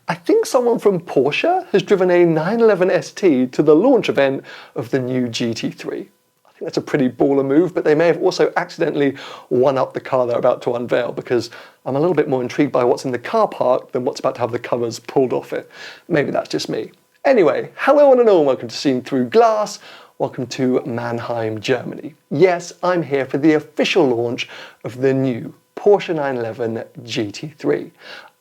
I think someone from Porsche has driven a 911 ST to the launch event of the new GT3. I think that's a pretty baller move, but they may have also accidentally one-upped the car they're about to unveil, because I'm a little bit more intrigued by what's in the car park than what's about to have the covers pulled off it. Maybe that's just me. Anyway, hello one and all, welcome to Seen Through Glass. Welcome to Mannheim, Germany. Yes, I'm here for the official launch of the new Porsche 911 GT3.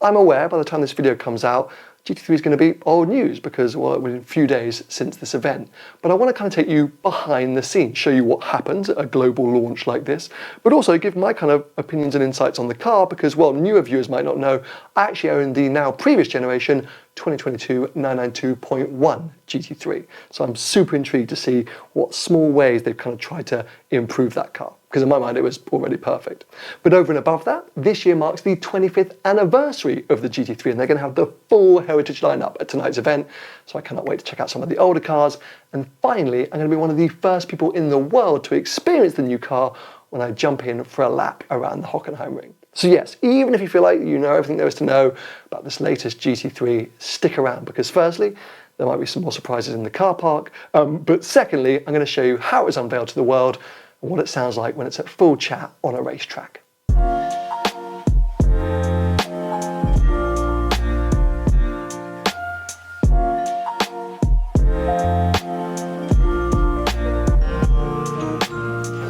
I'm aware by the time this video comes out, GT3 is going to be old news because, well, it was a few days since this event. But I want to kind of take you behind the scenes, show you what happens at a global launch like this, but also give my kind of opinions and insights on the car because, well, newer viewers might not know, I actually own the now previous generation 2022 992.1 GT3. So I'm super intrigued to see what small ways they've kind of tried to improve that car, because in my mind it was already perfect. But over and above that, this year marks the 25th anniversary of the GT3, and they're going to have the full heritage lineup at tonight's event. So I cannot wait to check out some of the older cars. And finally, I'm going to be one of the first people in the world to experience the new car when I jump in for a lap around the Hockenheimring. So yes, even if you feel like you know everything there is to know about this latest GT3, stick around, because firstly, there might be some more surprises in the car park, but secondly, I'm going to show you how it was unveiled to the world and what it sounds like when it's at full chat on a racetrack.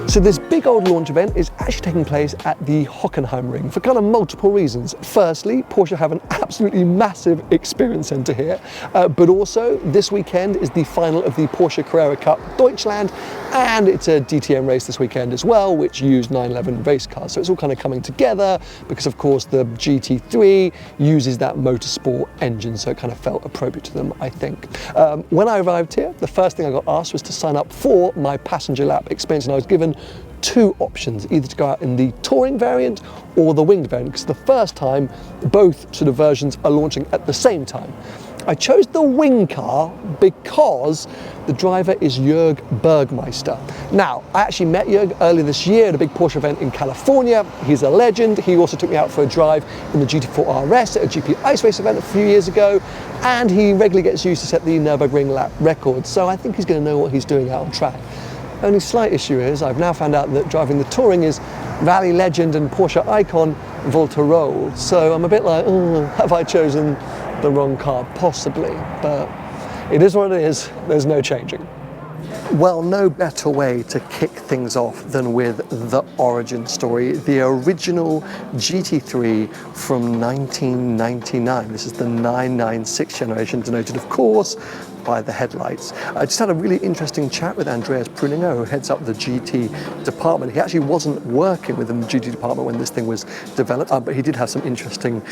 So this big old launch event is actually taking place at the Hockenheimring for kind of multiple reasons. Firstly, Porsche have an absolutely massive experience centre here, but also this weekend is the final of the Porsche Carrera Cup Deutschland, and it's a DTM race this weekend as well, which used 911 race cars. So it's all kind of coming together because, of course, the GT3 uses that motorsport engine, so it kind of felt appropriate to them, I think. When I arrived here, the first thing I got asked was to sign up for my passenger lap experience, and I was given two options, either to go out in the touring variant or the winged variant, because the first time both sort of versions are launching at the same time. I chose the wing car because the driver is Jörg Bergmeister. Now, I actually met Jörg earlier this year at a big Porsche event in California. He's a legend. He also took me out for a drive in the GT4 RS at a GP Ice Race event a few years ago, and he regularly gets used to set the Nürburgring lap record, so I think he's going to know what he's doing out on track. Only slight issue is I've now found out that driving the touring is rally legend and Porsche icon Walter Röhrl, so I'm a bit like, oh, have I chosen the wrong car? Possibly, but it is what it is. There's no changing. Well, no better way to kick things off than with the origin story, the original GT3 from 1999. This is the 996 generation, denoted, of course, by the headlights. I just had a really interesting chat with Andreas Pruninger, who heads up the GT department. He actually wasn't working within the GT department when this thing was developed, but he did have some interesting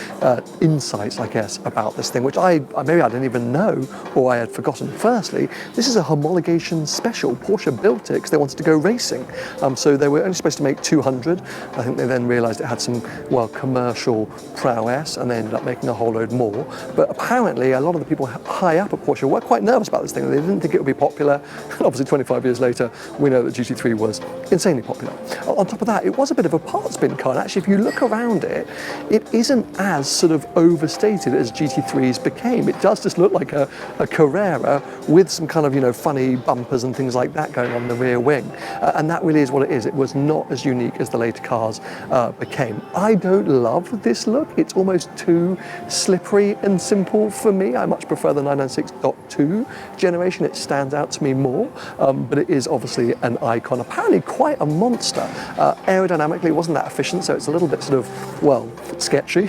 insights, I guess, about this thing, which maybe I didn't even know, or I had forgotten. Firstly, this is a homologation special. Porsche built it because they wanted to go racing. So they were only supposed to make 200. I think they then realized it had some, well, commercial prowess, and they ended up making a whole load more. But apparently a lot of the people high up at Porsche were quite nervous about this thing. They didn't think it would be popular. And obviously 25 years later, we know that GT3 was insanely popular. On top of that, it was a bit of a parts bin car. And actually, if you look around it, it isn't as sort of overstated as GT3s became. It does just look like a Carrera with some kind of, you know, funny bumpers and things like that going on the rear wing. And that really is what it is. It was not as unique as the later cars became. I don't love this look. It's almost too slippery and simple for me. I much prefer the 996.2 generation. It stands out to me more, but it is obviously an icon. Apparently quite a monster. Aerodynamically, it wasn't that efficient, so it's a little bit sort of, well, sketchy.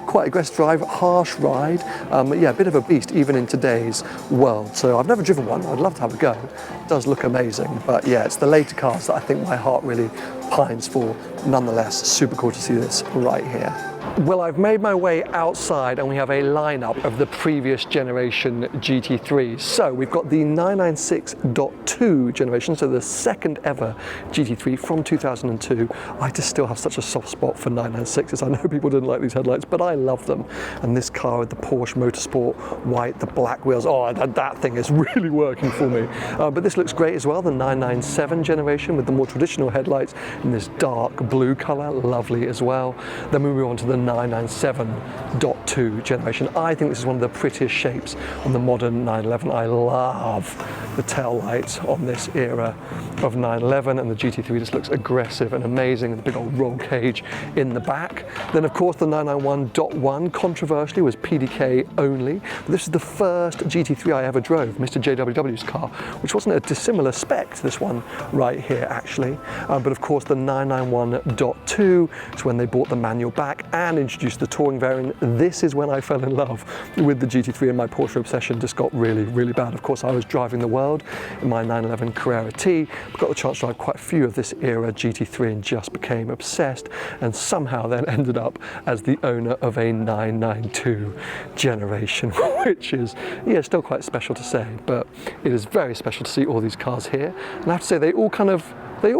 Quite aggressive drive, harsh ride. Yeah, a bit of a beast even in today's world. So I've never driven one. I'd love to have a go. It does look amazing, but yeah, it's the later cars that I think my heart really pines for. Nonetheless, super cool to see this right here. Well, I've made my way outside and we have a lineup of the previous generation GT3s. So we've got the 996.2 generation, so the second ever GT3 from 2002. I just still have such a soft spot for 996s. I know people didn't like these headlights, but I love them. And this car with the Porsche Motorsport white, the black wheels, oh, that thing is really working for me. But this looks great as well, the 997 generation with the more traditional headlights in this dark blue color, lovely as well. Then we move on to the 997.2 generation. I think this is one of the prettiest shapes on the modern 911. I love the tail lights on this era of 911, and the GT3 just looks aggressive and amazing, and the big old roll cage in the back. Then of course the 991.1 controversially was PDK only, but this is the first GT3 I ever drove, Mr. JWW's car, which wasn't a dissimilar spec to this one right here actually. But of course the 991.2 is when they brought the manual back and introduced the touring variant. This is when I fell in love with the GT3, and my Porsche obsession just got really, really bad. Of course I was driving the world in my 911 Carrera T, got the chance to drive quite a few of this era GT3 and just became obsessed, and somehow then ended up as the owner of a 992 generation, which is, yeah, still quite special to say, but it is very special to see all these cars here. And I have to say, they all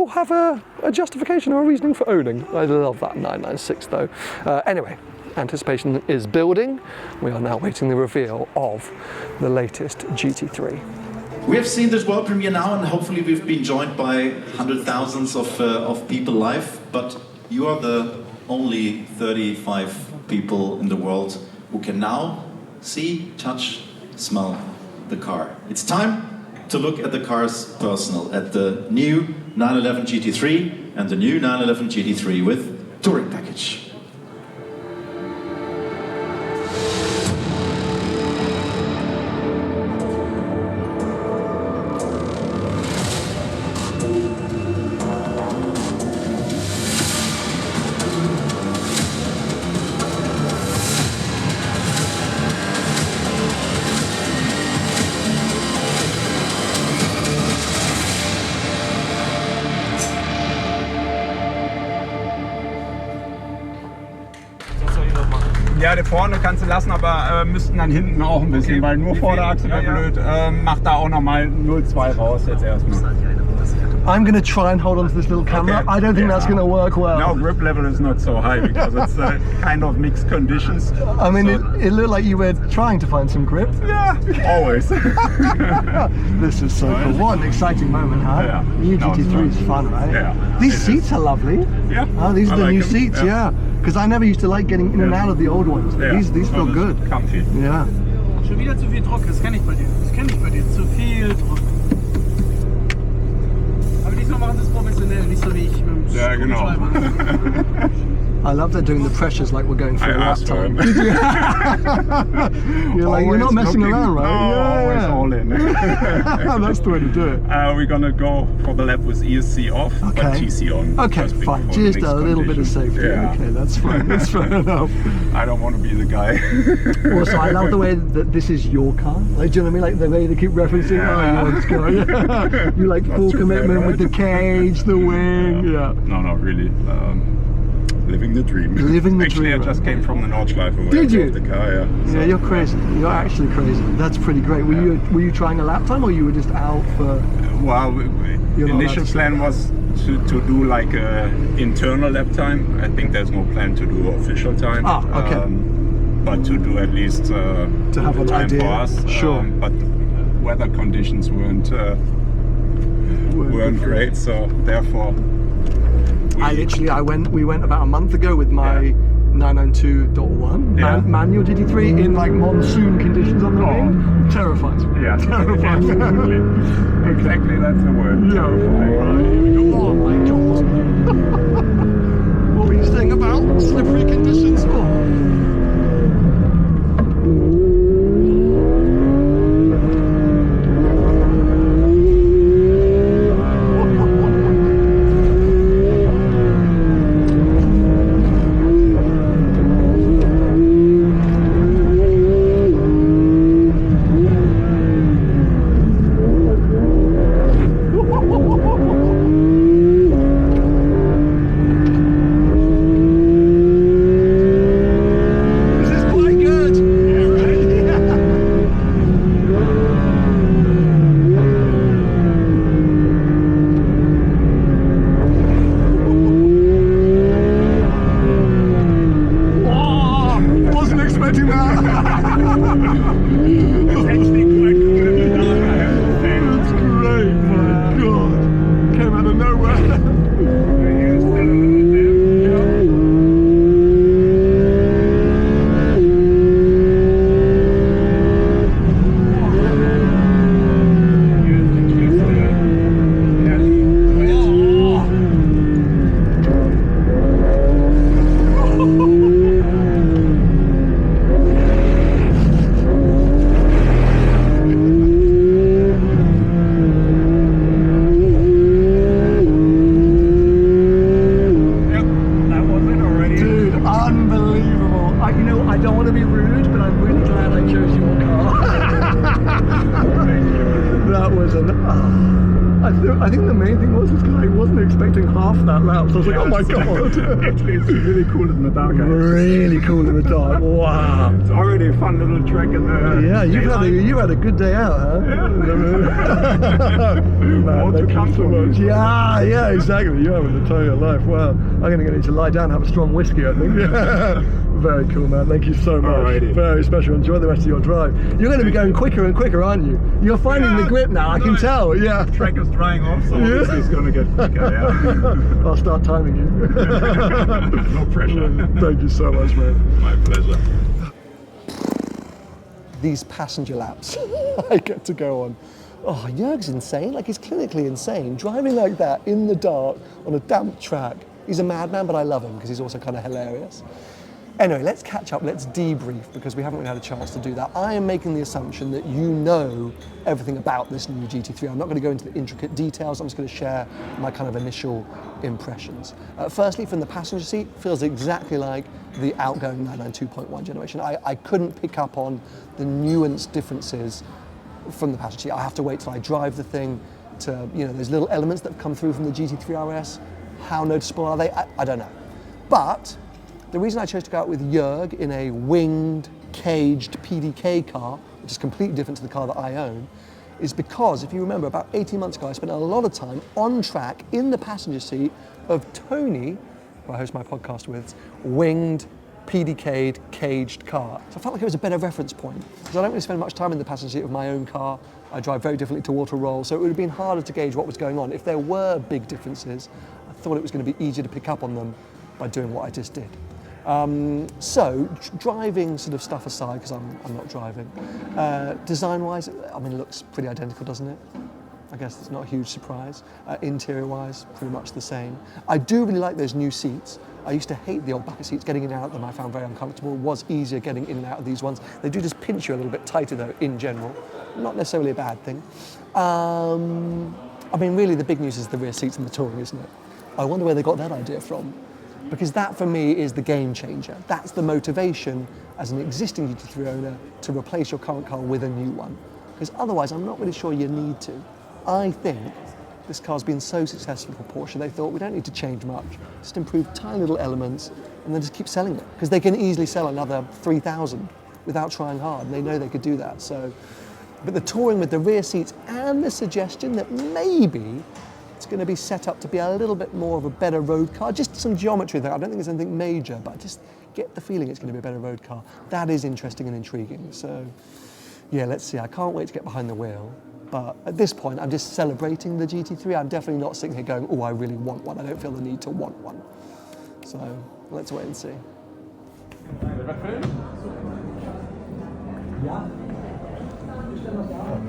have a justification or a reasoning for owning. I love that 996 though. Anyway, anticipation is building. We are now waiting the reveal of the latest GT3. We have seen this world premiere now, and hopefully we've been joined by hundreds of thousands of people live, but you are the only 35 people in the world who can now see, touch, smell the car. It's time to look at the car's personal, at the new 911 GT3 and the new 911 GT3 with touring package. Ja, der vorne kannst du lassen, aber müssten dann hinten auch ein bisschen, weil nur Vorderachse wäre blöd. Mach da auch nochmal 0,2 raus jetzt erstmal. I'm going to try and hold on to this little camera. Okay. I don't think that's going to work well. No, grip level is not so high because it's kind of mixed conditions. I mean, so, it looked like you were trying to find some grip. Yeah, always. This is so cool. What an exciting moment, huh? Yeah. New GT3 is fun, right? Yeah. These seats are lovely. Yeah. Oh, these are the like new them. seats, yeah. Because I never used to like getting in and out of the old ones. Yeah. These feel good. Comfy. Yeah. Schon wieder zu viel Druck, das kenne ich bei dir. Das kenne ich bei dir, zu viel Druck. Aber diesmal machen sie es professionell, nicht so wie ich mit dem Ja, genau. I love they're doing the pressures like we're going for I a lap asked for time. him. You're like, you're not Always messing looking. around, right? No, always all in. That's the way to do it. We're gonna go for the lap with ESC off, but TC on. Okay, fine. Just a little bit of safety. Yeah. Okay, that's fine. That's fair enough. I don't want to be the guy. Also, I love the way that this is your car. Like, do you know what I mean? Like the way they keep referencing, oh, your car. Yeah. You like full commitment bad, right? with the cage, the wing. Yeah. No, not really. Living the dream. Living the Actually, dream. I just came from the Nordschleife where Did I you? drove the car, yeah. So, Yeah, you're crazy. You're actually crazy. That's pretty great. Were you trying a lap time, or you were just out for? Well, You're not initial allowed to plan was to do like a internal lap time. I think there's no plan to do official time. Ah, okay. But to do at least To have the an time idea. for us. Sure. But weather conditions weren't great, so therefore. We went about a month ago with my 992.1 manual GT3 in like monsoon conditions on the wing. Terrified. Yeah, Terrified. exactly, that's the word. Yeah. Oh my god. What were you saying about slippery conditions? don't want to be rude, but I'm really glad I chose your car. That was I think the main thing was because I wasn't expecting half that lap, so I was like, oh my god. Actually, it's really cool in the dark. Really cool in the dark. Wow. It's already a fun little track in the Yeah, you had a good day out, huh? More to come so much. Yeah, exactly. You're having the time of your life. Wow. I'm going to need to lie down and have a strong whiskey, I think. Very cool, man. Thank you so much. Alrighty. Very special. Enjoy the rest of your drive. You're going to be going quicker and quicker, aren't you? You're finding the grip now, I can tell. Yeah. The track is drying off, so obviously it's going to get quicker, yeah. I'll start timing you. No pressure. Thank you so much, mate. My pleasure. These passenger laps I get to go on. Oh, Jörg's insane. Like, he's clinically insane. Driving like that in the dark on a damp track. He's a madman, but I love him because he's also kind of hilarious. Anyway, let's catch up, let's debrief, because we haven't really had a chance to do that. I am making the assumption that you know everything about this new GT3. I'm not going to go into the intricate details, I'm just going to share my kind of initial impressions. Firstly, from the passenger seat, feels exactly like the outgoing 992.1 generation. I couldn't pick up on the nuanced differences from the passenger seat. I have to wait till I drive the thing to, you know, those little elements that have come through from the GT3 RS. How noticeable are they? I don't know. But the reason I chose to go out with Jörg in a winged, caged PDK car, which is completely different to the car that I own, is because, if you remember, about 18 months ago, I spent a lot of time on track in the passenger seat of Tony, who I host my podcast with, winged, PDK'd, caged car. So I felt like it was a better reference point, because I don't really spend much time in the passenger seat of my own car. I drive very differently to water roll, so it would have been harder to gauge what was going on. If there were big differences, I thought it was going to be easier to pick up on them by doing what I just did. So driving sort of stuff aside, because I'm not driving, design-wise, I mean, it looks pretty identical, doesn't it? I guess it's not a huge surprise. Interior-wise, pretty much the same. I do really like those new seats. I used to hate the old bucket seats. Getting in and out of them I found very uncomfortable. It was easier getting in and out of these ones. They do just pinch you a little bit tighter though, in general. Not necessarily a bad thing. I mean, really the big news is the rear seats and the touring, isn't it? I wonder where they got that idea from. Because that for me is the game changer. That's the motivation as an existing GT3 owner to replace your current car with a new one. Because otherwise I'm not really sure you need to. I think this car's been so successful for Porsche, they thought we don't need to change much, just improve tiny little elements and then just keep selling it. Because they can easily sell another 3,000 without trying hard, and they know they could do that. So, but the touring with the rear seats and the suggestion that maybe it's going to be set up to be a little bit more of a better road car, just some geometry there. I don't think it's anything major, but I just get the feeling it's going to be a better road car. That is interesting and intriguing. So yeah, let's see. I can't wait to get behind the wheel. But at this point, I'm just celebrating the GT3. I'm definitely not sitting here going, oh, I really want one. I don't feel the need to want one. So let's wait and see.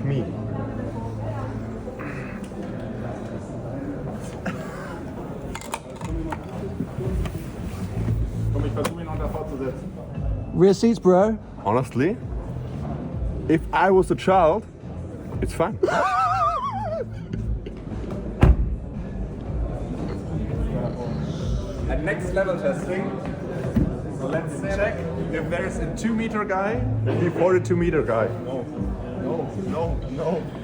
Me. Komm, ich versuche ihn unter fortzusetzen. Rear seats, bro. Honestly, if I was a child, it's fine. And next level testing. So let's check if there's a 2-meter guy before a 2-meter guy. No,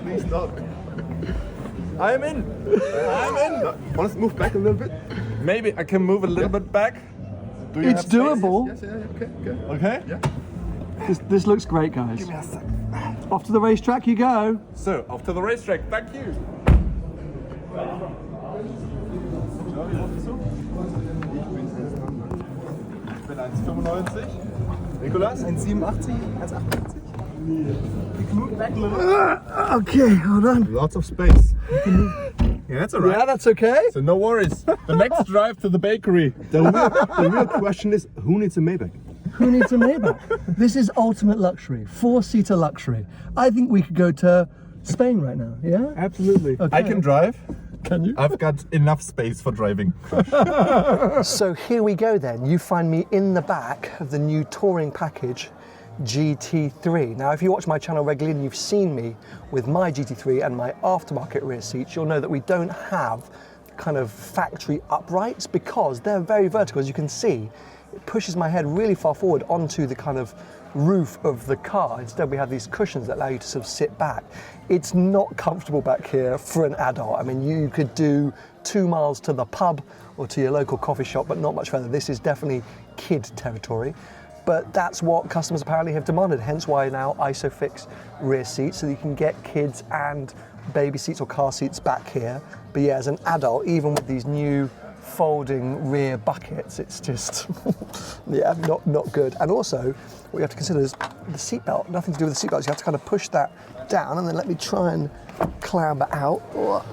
please not. I'm in. Want to move back a little bit? Maybe I can move a little bit back. Do you It's have space? doable. Yes, okay. Okay? Yeah. This looks great, guys. Give me a sec. Off to the racetrack you go. So, off to the racetrack. Thank you. Ich bin 1,95. Nikolas? 1,87? 1,88? Move back a little. Okay, hold on. Lots of space. Yeah, that's alright. Yeah, that's okay. So no worries. The next drive to the bakery. The real question is, who needs a Maybach? Who needs a Maybach? This is ultimate luxury, 4-seater luxury. I think we could go to Spain right now, yeah? Absolutely. Okay. I can drive. Can you? I've got enough space for driving. So here we go then. You find me in the back of the new touring package GT3. Now, if you watch my channel regularly and you've seen me with my GT3 and my aftermarket rear seats, you'll know that we don't have kind of factory uprights because they're very vertical. As you can see, it pushes my head really far forward onto the kind of roof of the car. Instead, we have these cushions that allow you to sort of sit back. It's not comfortable back here for an adult. I mean, you could do 2 miles to the pub or to your local coffee shop, but not much further. This is definitely kid territory. But that's what customers apparently have demanded, hence why now ISOFIX rear seats, so you can get kids and baby seats or car seats back here. But yeah, as an adult, even with these new folding rear buckets, it's just, yeah, not good. And also, what you have to consider is the seatbelt, nothing to do with the seatbelt. You have to kind of push that down and then let me try and clamber out. Oh,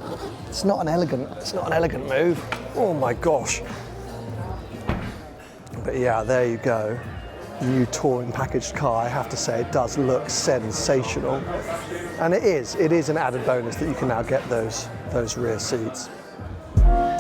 it's not an elegant move. Oh my gosh. But yeah, there you go. New touring packaged car. I have to say it does look sensational, and it is an added bonus that you can now get those rear seats.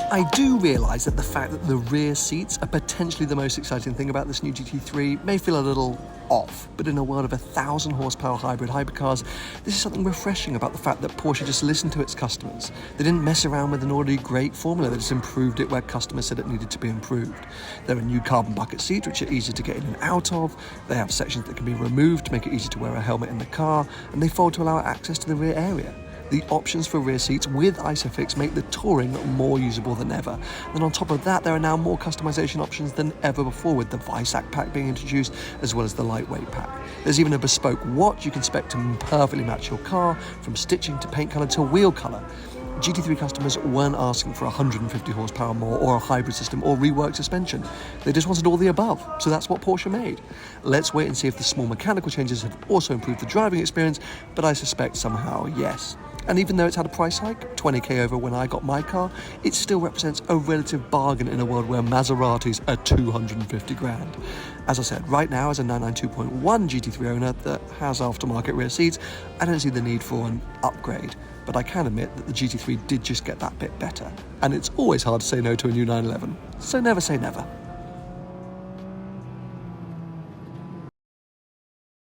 I do realise that the fact that the rear seats are potentially the most exciting thing about this new GT3 may feel a little off, but in a world of 1,000 horsepower hybrid cars, this is something refreshing about the fact that Porsche just listened to its customers. They didn't mess around with an already great formula, they just improved it where customers said it needed to be improved. There are new carbon bucket seats which are easy to get in and out of, they have sections that can be removed to make it easy to wear a helmet in the car, and they fold to allow access to the rear area. The options for rear seats with ISOFIX make the touring more usable than ever. And on top of that, there are now more customization options than ever before, with the Visac pack being introduced, as well as the lightweight pack. There's even a bespoke watch you can spec to perfectly match your car, from stitching to paint colour to wheel colour. GT3 customers weren't asking for 150 horsepower more or a hybrid system or reworked suspension. They just wanted all the above, so that's what Porsche made. Let's wait and see if the small mechanical changes have also improved the driving experience, but I suspect somehow yes. And even though it's had a price hike, 20k over when I got my car, it still represents a relative bargain in a world where Maseratis are 250 grand. As I said, right now as a 992.1 GT3 owner that has aftermarket rear seats, I don't see the need for an upgrade. But I can admit that the GT3 did just get that bit better. And it's always hard to say no to a new 911, so never say never.